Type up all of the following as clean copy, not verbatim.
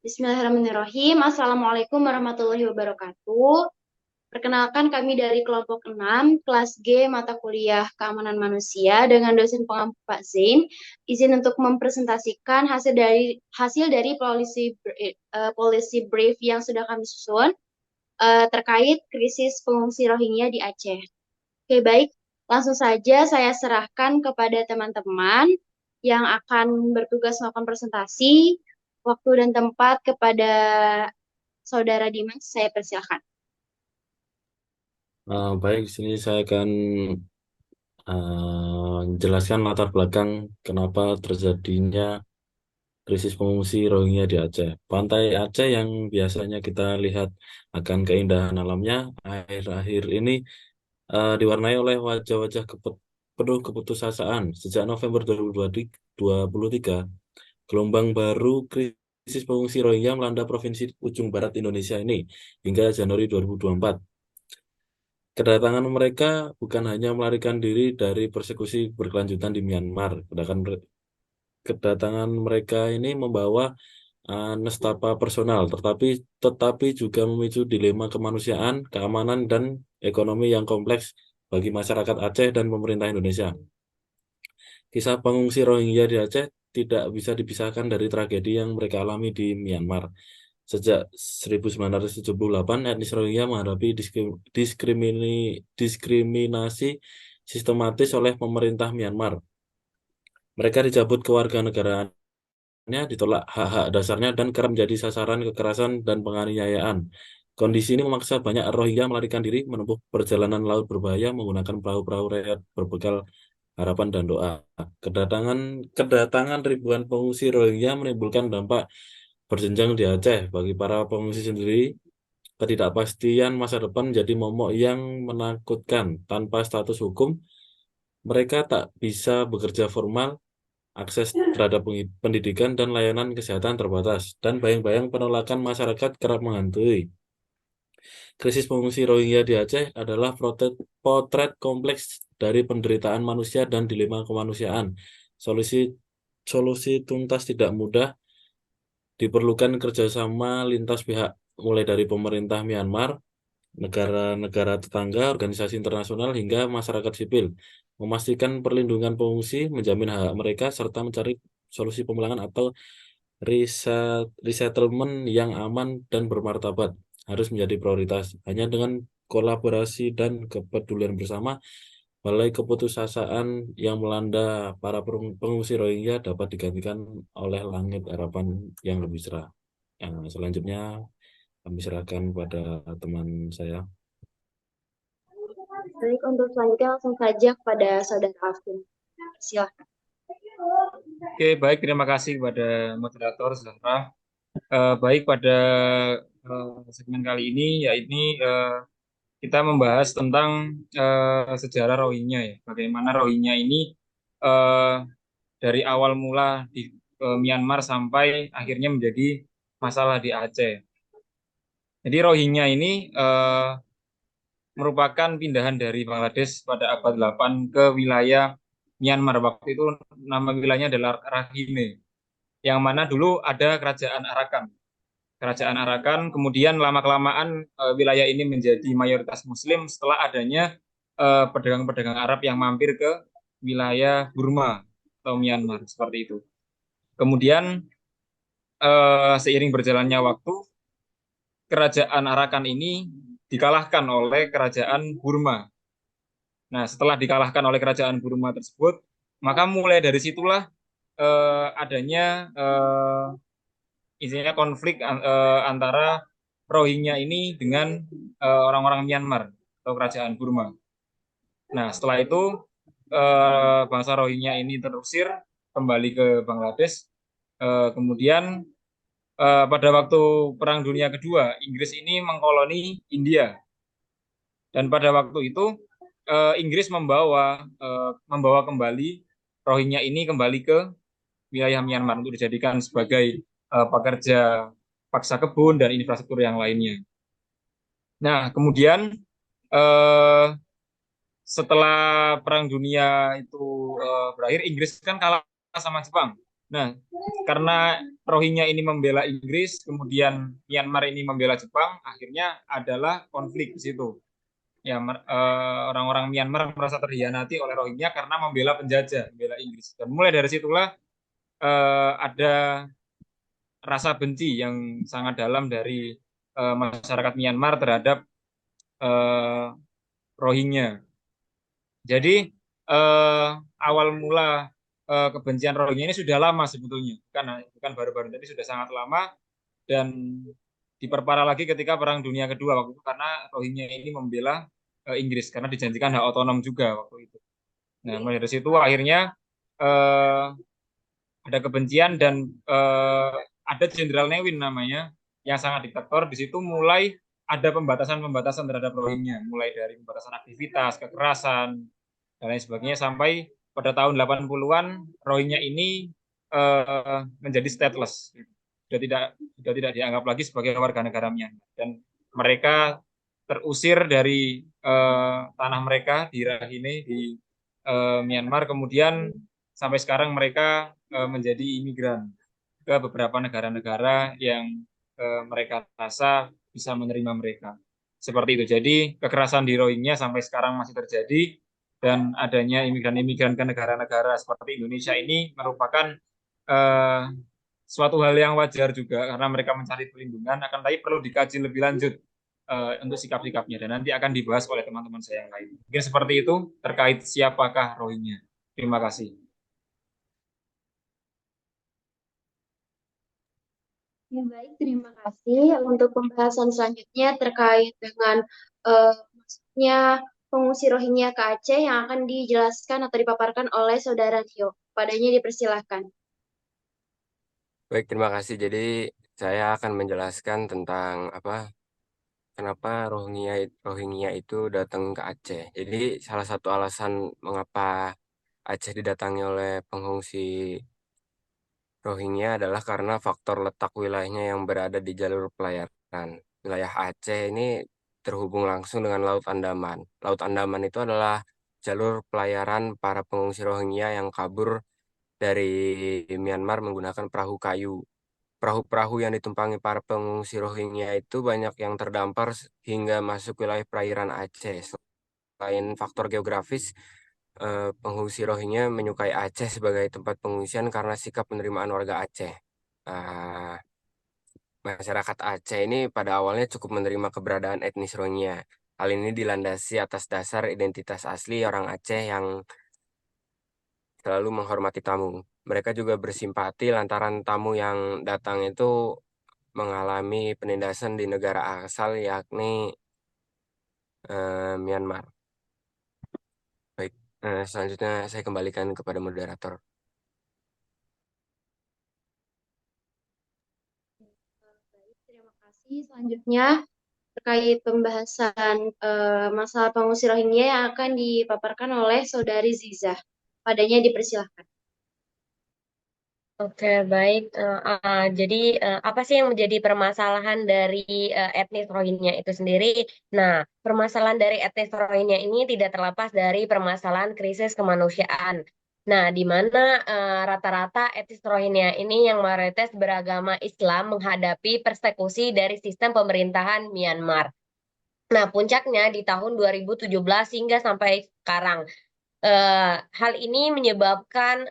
Bismillahirrahmanirrahim. Assalamualaikum warahmatullahi wabarakatuh. Perkenalkan kami dari kelompok 6, kelas G, mata kuliah Keamanan Manusia dengan dosen pengampu Pak Zain. Izin untuk mempresentasikan hasil dari policy brief yang sudah kami susun terkait krisis pengungsi Rohingya di Aceh. Oke, baik. Langsung saja saya serahkan kepada teman-teman yang akan bertugas melakukan presentasi. Waktu dan tempat kepada Saudara Dimas, saya persilahkan. Baik, di sini saya akan jelaskan latar belakang kenapa terjadinya krisis pengungsi Rohingya di Aceh. Pantai Aceh yang biasanya kita lihat akan keindahan alamnya, akhir-akhir ini diwarnai oleh wajah-wajah penuh keputusasaan. Sejak November 2023, gelombang baru krisis pengungsi Rohingya melanda provinsi ujung barat Indonesia ini hingga Januari 2024. Kedatangan mereka bukan hanya melarikan diri dari persekusi berkelanjutan di Myanmar. Kedatangan mereka ini membawa nestapa personal, tetapi juga memicu dilema kemanusiaan, keamanan, dan ekonomi yang kompleks bagi masyarakat Aceh dan pemerintah Indonesia. Kisah pengungsi Rohingya di Aceh tidak bisa dipisahkan dari tragedi yang mereka alami di Myanmar. Sejak 1978, etnis Rohingya menghadapi diskriminasi sistematis oleh pemerintah Myanmar. Mereka dicabut kewarganegaraannya, ditolak hak-hak dasarnya, dan kerap menjadi sasaran kekerasan dan penganiayaan. Kondisi ini memaksa banyak Rohingya melarikan diri, menempuh perjalanan laut berbahaya menggunakan perahu-perahu rakyat berbekal harapan dan doa. Kedatangan kedatangan ribuan pengungsi Rohingya menimbulkan dampak berjenjang di Aceh. Bagi para pengungsi sendiri, ketidakpastian masa depan menjadi momok yang menakutkan. Tanpa status hukum, mereka tak bisa bekerja formal, akses terhadap pendidikan dan layanan kesehatan terbatas, dan bayang-bayang penolakan masyarakat kerap menghantui. Krisis pengungsi Rohingya di Aceh adalah potret kompleks dari penderitaan manusia dan dilema kemanusiaan. Solusi solusi tuntas tidak mudah, diperlukan kerjasama lintas pihak, mulai dari pemerintah Myanmar, negara-negara tetangga, organisasi internasional, hingga masyarakat sipil, memastikan perlindungan pengungsi, menjamin hak mereka, serta mencari solusi pemulangan atau resettlement yang aman dan bermartabat harus menjadi prioritas. Hanya dengan kolaborasi dan kepedulian bersama, balai keputusasaan yang melanda para pengungsi Rohingya dapat digantikan oleh langit harapan yang lebih cerah. Selanjutnya kami serahkan pada teman saya. Baik, untuk selanjutnya langsung saja kepada Saudara Alvin. Silahkan. Oke, baik. Terima kasih kepada moderator Zahra. Baik, pada segmen kali ini, yaitu kita membahas tentang sejarah Rohingya ya. Bagaimana Rohingya ini eh, dari awal mula di Myanmar sampai akhirnya menjadi masalah di Aceh. Jadi Rohingya ini merupakan pindahan dari Bangladesh pada abad 8 ke wilayah Myanmar. Waktu itu nama wilayahnya adalah Rakhine, yang mana dulu ada kerajaan Arakan. Kerajaan Arakan, kemudian lama-kelamaan wilayah ini menjadi mayoritas Muslim setelah adanya pedagang-pedagang Arab yang mampir ke wilayah Burma atau Myanmar, seperti itu. Kemudian seiring berjalannya waktu, kerajaan Arakan ini dikalahkan oleh kerajaan Burma. Nah, setelah dikalahkan oleh kerajaan Burma tersebut, maka mulai dari situlah adanya isinya konflik antara Rohingya ini dengan orang-orang Myanmar atau kerajaan Burma. Nah, setelah itu bangsa Rohingya ini terusir kembali ke Bangladesh. Kemudian pada waktu Perang Dunia Kedua, Inggris ini mengkoloni India. Dan pada waktu itu Inggris membawa kembali Rohingya ini kembali ke wilayah Myanmar untuk dijadikan sebagai pekerja paksa kebun dan infrastruktur yang lainnya. Nah, kemudian eh, setelah Perang Dunia itu berakhir, Inggris kan kalah sama Jepang. Nah, karena Rohingya ini membela Inggris, kemudian Myanmar ini membela Jepang, akhirnya adalah konflik di situ. Ya, orang-orang Myanmar merasa terhianati oleh Rohingya karena membela penjajah, membela Inggris. Dan mulai dari situlah ada rasa benci yang sangat dalam dari masyarakat Myanmar terhadap eh, Rohingya. Jadi eh, awal mula kebencian Rohingya ini sudah lama sebetulnya, bukan baru-baru, tapi sudah sangat lama dan diperparah lagi ketika Perang Dunia Kedua waktu itu karena Rohingya ini membela Inggris karena dijanjikan hak otonom juga waktu itu. Nah, mulai dari situ akhirnya eh, ada kebencian dan ada Jenderal Newin namanya yang sangat diktator. Di situ mulai ada pembatasan-pembatasan terhadap Rohingya, mulai dari pembatasan aktivitas, kekerasan, dan lain sebagainya sampai pada tahun 80-an Rohingya ini menjadi stateless. Sudah tidak dianggap lagi sebagai warga negara Myanmar dan mereka terusir dari tanah mereka di Rakhine di Myanmar, kemudian sampai sekarang mereka menjadi imigran ke beberapa negara-negara yang mereka rasa bisa menerima mereka. Seperti itu. Jadi kekerasan di Rohingya sampai sekarang masih terjadi dan adanya imigran-imigran ke negara-negara seperti Indonesia ini merupakan eh, suatu hal yang wajar juga karena mereka mencari perlindungan, akan tapi perlu dikaji lebih lanjut untuk sikap-sikapnya dan nanti akan dibahas oleh teman-teman saya yang lain. Mungkin seperti itu terkait siapakah Rohingya. Terima kasih. Ya, baik, terima kasih untuk pembahasan selanjutnya terkait dengan maksudnya pengungsi Rohingya ke Aceh yang akan dijelaskan atau dipaparkan oleh Saudara Tio. Padanya dipersilahkan. Baik, terima kasih. Jadi saya akan menjelaskan tentang kenapa Rohingya itu datang ke Aceh. Jadi salah satu alasan mengapa Aceh didatangi oleh pengungsi Rohingya adalah karena faktor letak wilayahnya yang berada di jalur pelayaran. Wilayah Aceh ini terhubung langsung dengan Laut Andaman. Laut Andaman itu adalah jalur pelayaran para pengungsi Rohingya yang kabur dari Myanmar menggunakan perahu kayu. Perahu-perahu yang ditumpangi para pengungsi Rohingya itu banyak yang terdampar hingga masuk wilayah perairan Aceh. Selain faktor geografis, pengungsi Rohingya menyukai Aceh sebagai tempat pengungsian karena sikap penerimaan warga Aceh. Ah, Masyarakat Aceh ini pada awalnya cukup menerima keberadaan etnis Rohingya. Hal ini dilandasi atas dasar identitas asli orang Aceh yang selalu menghormati tamu. Mereka juga bersimpati lantaran tamu yang datang itu mengalami penindasan di negara asal yakni Myanmar. Baik, selanjutnya saya kembalikan kepada moderator. Baik, terima kasih. Selanjutnya terkait pembahasan masalah pengungsi Rohingya yang akan dipaparkan oleh Saudari Zizah. Padanya dipersilahkan. Oke, baik. Jadi, apa sih yang menjadi permasalahan dari etnis Rohingya itu sendiri? Nah, permasalahan dari etnis Rohingya ini tidak terlepas dari permasalahan krisis kemanusiaan. Nah, di mana rata-rata etnis Rohingya ini yang mayoritas beragama Islam menghadapi persekusi dari sistem pemerintahan Myanmar. Nah, puncaknya di tahun 2017 hingga sampai sekarang. Hal ini menyebabkan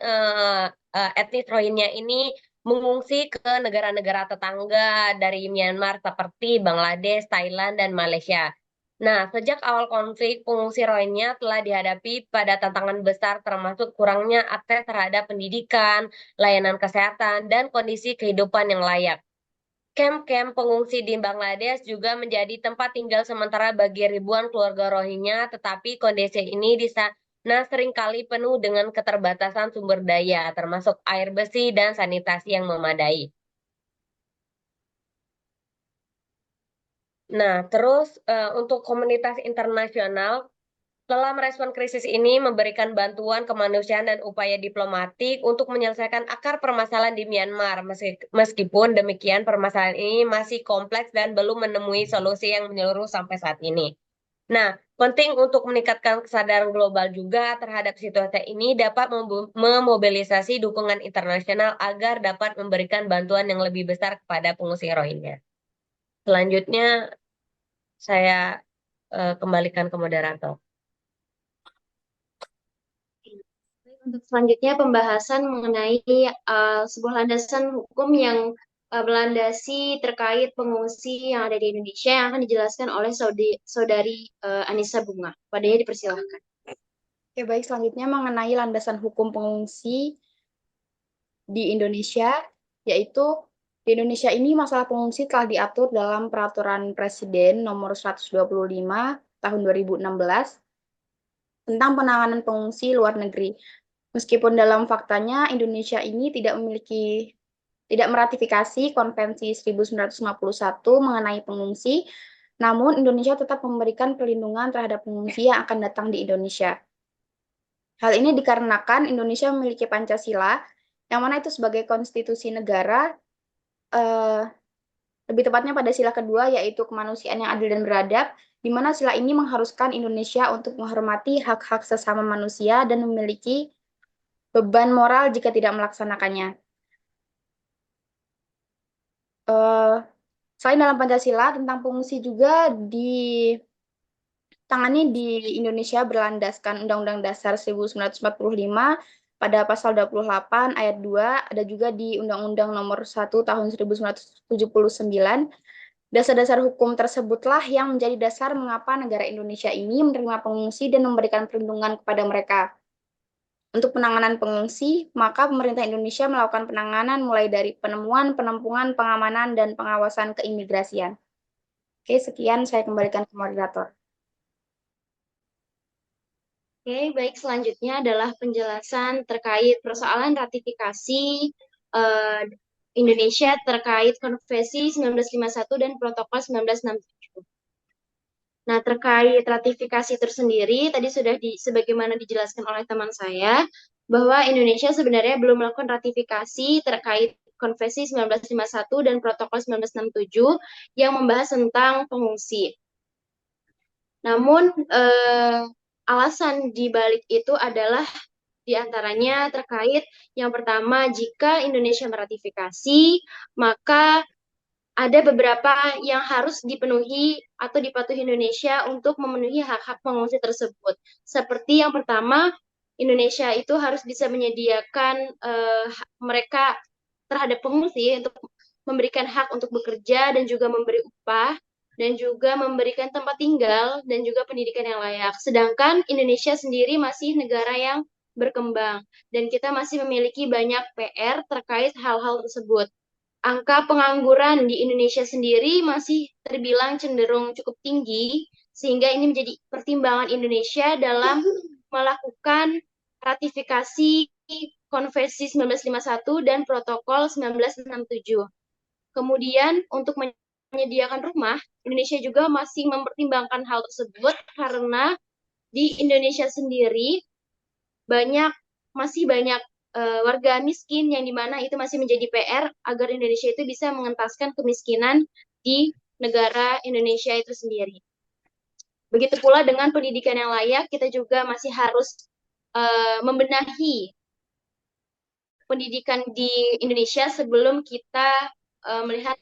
etnis Rohingya ini mengungsi ke negara-negara tetangga dari Myanmar seperti Bangladesh, Thailand, dan Malaysia. Nah, sejak awal konflik, pengungsi Rohingya telah dihadapi pada tantangan besar termasuk kurangnya akses terhadap pendidikan, layanan kesehatan, dan kondisi kehidupan yang layak. Kamp-kamp pengungsi di Bangladesh juga menjadi tempat tinggal sementara bagi ribuan keluarga Rohingya, tetapi kondisi ini di sana seringkali penuh dengan keterbatasan sumber daya, termasuk air bersih dan sanitasi yang memadai. Nah, terus untuk komunitas internasional telah merespon krisis ini memberikan bantuan kemanusiaan dan upaya diplomatik untuk menyelesaikan akar permasalahan di Myanmar. Meskipun demikian, permasalahan ini masih kompleks dan belum menemui solusi yang menyeluruh sampai saat ini. Nah, penting untuk meningkatkan kesadaran global juga terhadap situasi ini dapat memobilisasi dukungan internasional agar dapat memberikan bantuan yang lebih besar kepada pengungsi Rohingya. Selanjutnya, saya kembalikan ke moderator. Untuk selanjutnya pembahasan mengenai sebuah landasan hukum yang melandasi terkait pengungsi yang ada di Indonesia yang akan dijelaskan oleh saudari Anissa Bunga. Padanya dipersilahkan. Oke, baik. Selanjutnya mengenai landasan hukum pengungsi di Indonesia, yaitu di Indonesia ini masalah pengungsi telah diatur dalam Peraturan Presiden Nomor 125 Tahun 2016 tentang penanganan pengungsi luar negeri. Meskipun dalam faktanya Indonesia ini tidak meratifikasi Konvensi 1951 mengenai pengungsi, namun Indonesia tetap memberikan perlindungan terhadap pengungsi yang akan datang di Indonesia. Hal ini dikarenakan Indonesia memiliki Pancasila, yang mana itu sebagai konstitusi negara, lebih tepatnya pada sila kedua, yaitu kemanusiaan yang adil dan beradab, di mana sila ini mengharuskan Indonesia untuk menghormati hak-hak sesama manusia dan memiliki beban moral jika tidak melaksanakannya. Selain dalam Pancasila, tentang pengungsi juga ditangani di Indonesia berlandaskan Undang-Undang Dasar 1945 pada pasal 28 ayat 2, ada juga di Undang-Undang Nomor 1 Tahun 1979. Dasar-dasar hukum tersebutlah yang menjadi dasar mengapa negara Indonesia ini menerima pengungsi dan memberikan perlindungan kepada mereka. Untuk penanganan pengungsi, maka pemerintah Indonesia melakukan penanganan mulai dari penemuan, penampungan, pengamanan, dan pengawasan keimigrasian. Oke, sekian saya kembalikan ke moderator. Oke, baik. Selanjutnya adalah penjelasan terkait persoalan ratifikasi Indonesia terkait Konvensi 1951 dan Protokol 1967. Nah, terkait ratifikasi tersendiri, tadi sudah sebagaimana dijelaskan oleh teman saya, bahwa Indonesia sebenarnya belum melakukan ratifikasi terkait Konvensi 1951 dan Protokol 1967 yang membahas tentang pengungsi. Namun, alasan di balik itu adalah diantaranya terkait yang pertama, jika Indonesia meratifikasi, maka ada beberapa yang harus dipenuhi atau dipatuhi Indonesia untuk memenuhi hak-hak pengungsi tersebut. Seperti yang pertama, Indonesia itu harus bisa menyediakan mereka terhadap pengungsi untuk memberikan hak untuk bekerja dan juga memberi upah dan juga memberikan tempat tinggal dan juga pendidikan yang layak. Sedangkan Indonesia sendiri masih negara yang berkembang dan kita masih memiliki banyak PR terkait hal-hal tersebut. Angka pengangguran di Indonesia sendiri masih terbilang cenderung cukup tinggi, sehingga ini menjadi pertimbangan Indonesia dalam melakukan ratifikasi Konvensi 1951 dan Protokol 1967. Kemudian untuk menyediakan rumah, Indonesia juga masih mempertimbangkan hal tersebut karena di Indonesia sendiri masih banyak warga miskin yang dimana itu masih menjadi PR agar Indonesia itu bisa mengentaskan kemiskinan di negara Indonesia itu sendiri. Begitu pula dengan pendidikan yang layak, kita juga masih harus membenahi pendidikan di Indonesia sebelum kita melihat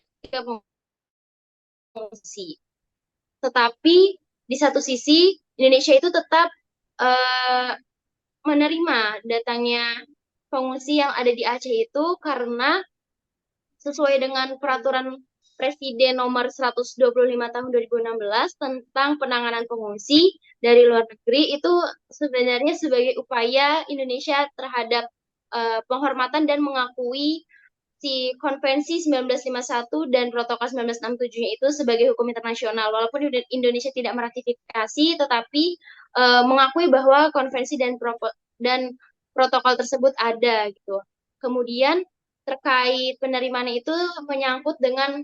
pengungsi. Tetapi di satu sisi Indonesia itu tetap menerima datangnya pengungsi yang ada di Aceh itu karena sesuai dengan peraturan Presiden nomor 125 tahun 2016 tentang penanganan pengungsi dari luar negeri itu sebenarnya sebagai upaya Indonesia terhadap penghormatan dan mengakui si Konvensi 1951 dan Protokol 1967 itu sebagai hukum internasional. Walaupun Indonesia tidak meratifikasi, tetapi mengakui bahwa konvensi dan protokol tersebut ada gitu. Kemudian terkait penerimaan itu menyangkut dengan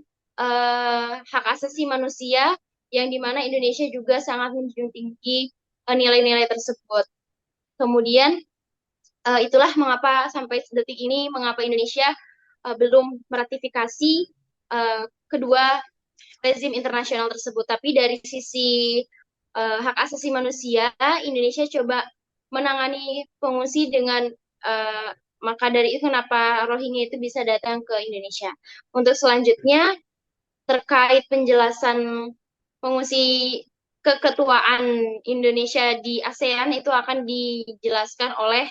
hak asasi manusia yang dimana Indonesia juga sangat menjunjung tinggi nilai-nilai tersebut. Kemudian itulah mengapa sampai detik ini mengapa Indonesia belum meratifikasi kedua rezim internasional tersebut. Tapi dari sisi hak asasi manusia, Indonesia coba menangani pengungsi dengan maka dari itu kenapa Rohingya itu bisa datang ke Indonesia. Untuk selanjutnya terkait penjelasan pengungsi keketuaan Indonesia di ASEAN itu akan dijelaskan oleh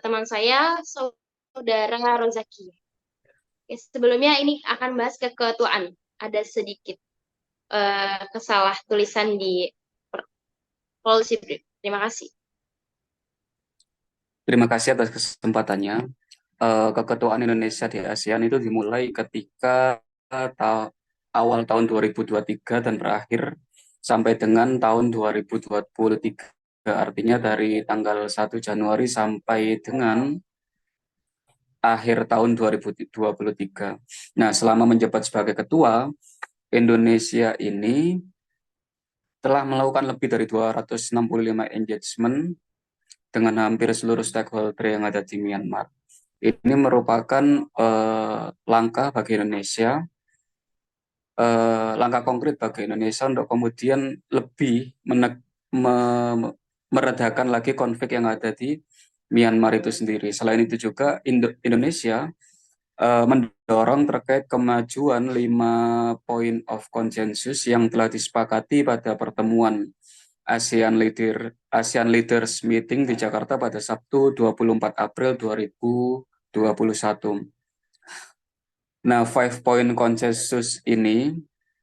teman saya, Saudara Rozaki. Oke, sebelumnya ini akan bahas keketuaan. Ada sedikit kesalah tulisan di policy brief. Terima kasih. Terima kasih atas kesempatannya. Keketuaan Indonesia di ASEAN itu dimulai ketika awal tahun 2023 dan berakhir sampai dengan tahun 2023. Artinya dari tanggal 1 Januari sampai dengan akhir tahun 2023. Nah, selama menjabat sebagai ketua, Indonesia ini telah melakukan lebih dari 265 engagement dengan hampir seluruh stakeholder yang ada di Myanmar. Ini merupakan langkah bagi Indonesia, langkah konkret bagi Indonesia untuk kemudian lebih meredakan lagi konflik yang ada di Myanmar itu sendiri. Selain itu juga Indonesia mendorong terkait kemajuan 5 point of consensus yang telah disepakati pada pertemuan ASEAN Leaders Meeting di Jakarta pada Sabtu 24 April 2021. Nah, 5 point consensus ini,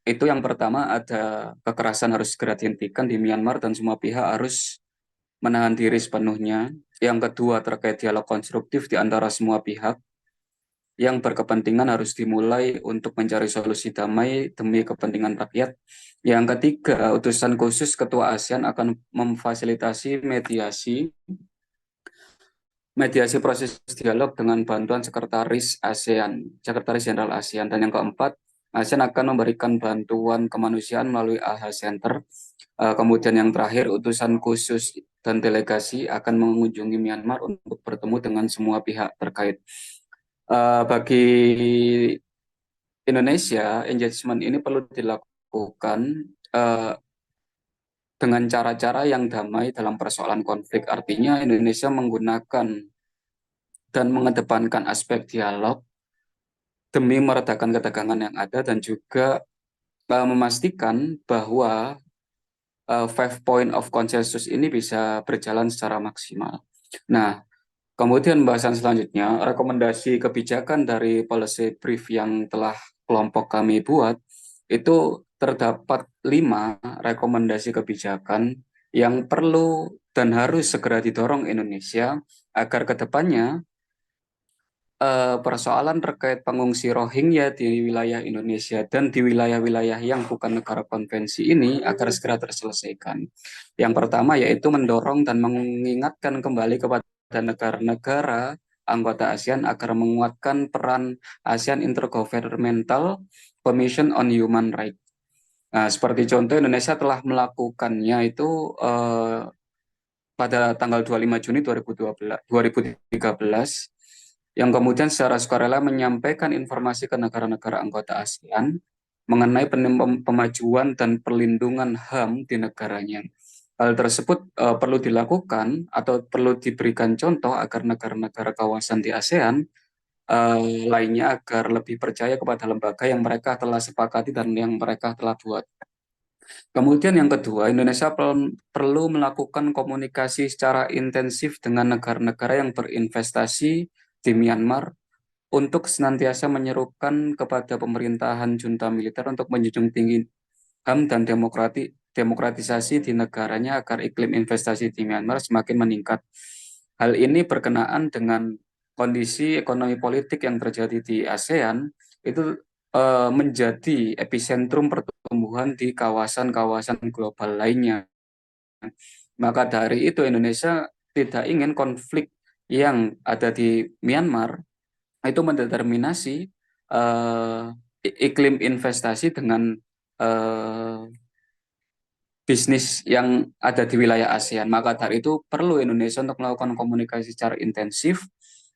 itu yang pertama ada kekerasan harus segera dihentikan di Myanmar dan semua pihak harus menahan diri sepenuhnya. Yang kedua terkait dialog konstruktif di antara semua pihak yang berkepentingan harus dimulai untuk mencari solusi damai demi kepentingan rakyat. Yang ketiga, utusan khusus Ketua ASEAN akan memfasilitasi mediasi proses dialog dengan bantuan Sekretaris Jenderal ASEAN. Dan yang keempat, ASEAN akan memberikan bantuan kemanusiaan melalui AHA Center. Kemudian yang terakhir, utusan khusus dan delegasi akan mengunjungi Myanmar untuk bertemu dengan semua pihak terkait. Bagi Indonesia, engagement ini perlu dilakukan dengan cara-cara yang damai dalam persoalan konflik. Artinya Indonesia menggunakan dan mengedepankan aspek dialog demi meredakan ketegangan yang ada dan juga memastikan bahwa 5 point of consensus ini bisa berjalan secara maksimal. Nah, kemudian bahasan selanjutnya, rekomendasi kebijakan dari policy brief yang telah kelompok kami buat, itu terdapat 5 rekomendasi kebijakan yang perlu dan harus segera didorong Indonesia agar ke depannya persoalan terkait pengungsi Rohingya di wilayah Indonesia dan di wilayah-wilayah yang bukan negara konvensi ini agar segera terselesaikan. Yang pertama yaitu mendorong dan mengingatkan kembali kepada negara-negara anggota ASEAN agar menguatkan peran ASEAN Intergovernmental Commission on Human Rights. Nah, seperti contoh Indonesia telah melakukannya itu pada tanggal 25 Juni 2013 yang kemudian secara sukarela menyampaikan informasi ke negara-negara anggota ASEAN mengenai pemajuan dan perlindungan HAM di negaranya. Hal tersebut perlu dilakukan atau perlu diberikan contoh agar negara-negara kawasan di ASEAN lainnya agar lebih percaya kepada lembaga yang mereka telah sepakati dan yang mereka telah buat. Kemudian yang kedua, Indonesia perlu melakukan komunikasi secara intensif dengan negara-negara yang berinvestasi di Myanmar untuk senantiasa menyerukan kepada pemerintahan junta militer untuk menjunjung tinggi HAM dan demokratisasi di negaranya agar iklim investasi di Myanmar semakin meningkat. Hal ini berkenaan dengan kondisi ekonomi politik yang terjadi di ASEAN itu menjadi epicentrum pertumbuhan di kawasan-kawasan global lainnya. Maka dari itu Indonesia tidak ingin konflik yang ada di Myanmar itu mendeterminasi iklim investasi dengan bisnis yang ada di wilayah ASEAN. Maka dari itu perlu Indonesia untuk melakukan komunikasi secara intensif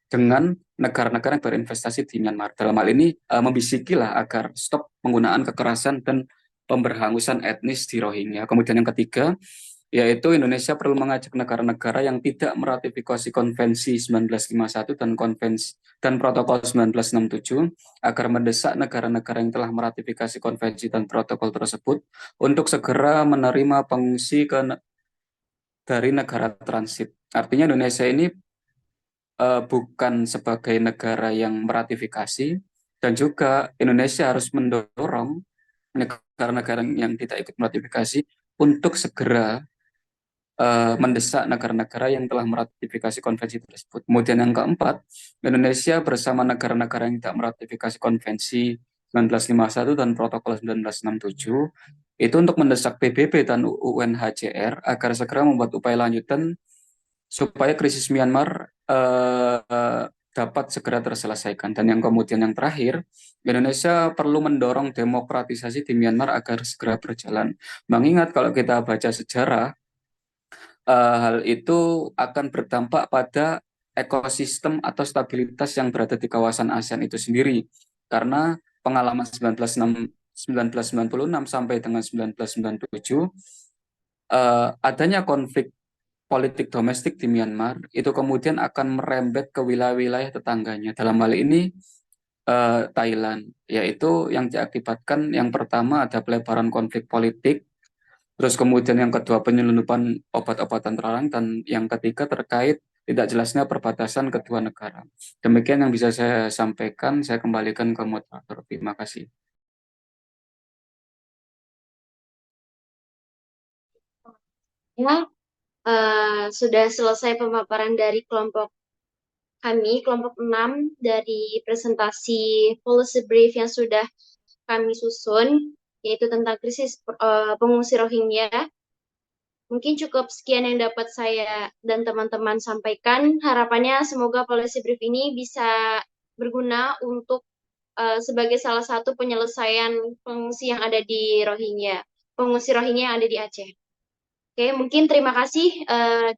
dengan negara-negara yang berinvestasi di Myanmar. Dalam hal ini membisikilah agar stop penggunaan kekerasan dan pemberhangusan etnis di Rohingya. Kemudian yang ketiga, yaitu Indonesia perlu mengajak negara-negara yang tidak meratifikasi Konvensi 1951 dan Protokol 1967 agar mendesak negara-negara yang telah meratifikasi konvensi dan protokol tersebut untuk segera menerima pengungsi dari negara transit. Artinya Indonesia ini bukan sebagai negara yang meratifikasi, dan juga Indonesia harus mendorong negara-negara yang tidak ikut meratifikasi untuk segera mendesak negara-negara yang telah meratifikasi konvensi tersebut. Kemudian yang keempat, Indonesia bersama negara-negara yang tidak meratifikasi konvensi 1951 dan protokol 1967 itu untuk mendesak PBB dan UNHCR agar segera membuat upaya lanjutan supaya krisis Myanmar dapat segera terselesaikan. Dan yang kemudian yang terakhir, Indonesia perlu mendorong demokratisasi di Myanmar agar segera berjalan. Mengingat kalau kita baca sejarah, hal itu akan berdampak pada ekosistem atau stabilitas yang berada di kawasan ASEAN itu sendiri. Karena pengalaman 1996 sampai dengan 1997, adanya konflik politik domestik di Myanmar itu kemudian akan merembet ke wilayah-wilayah tetangganya. Dalam hal ini Thailand, yaitu yang diakibatkan yang pertama ada pelebaran konflik politik, terus kemudian yang kedua penyelundupan obat-obatan terlarang, dan yang ketiga terkait tidak jelasnya perbatasan kedua negara. Demikian yang bisa saya sampaikan, saya kembalikan ke moderator. Terima kasih. Ya, sudah selesai pemaparan dari kelompok kami, kelompok 6, dari presentasi policy brief yang sudah kami susun, yaitu tentang krisis pengungsi Rohingya. Mungkin cukup sekian yang dapat saya dan teman-teman sampaikan. Harapannya semoga policy brief ini bisa berguna untuk sebagai salah satu penyelesaian pengungsi yang ada di Rohingya, pengungsi Rohingya yang ada di Aceh. Oke, mungkin terima kasih.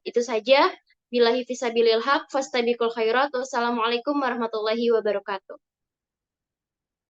Itu saja. Billahi fisabilil haq, fastabiqul khairat. Wassalamualaikum warahmatullahi wabarakatuh.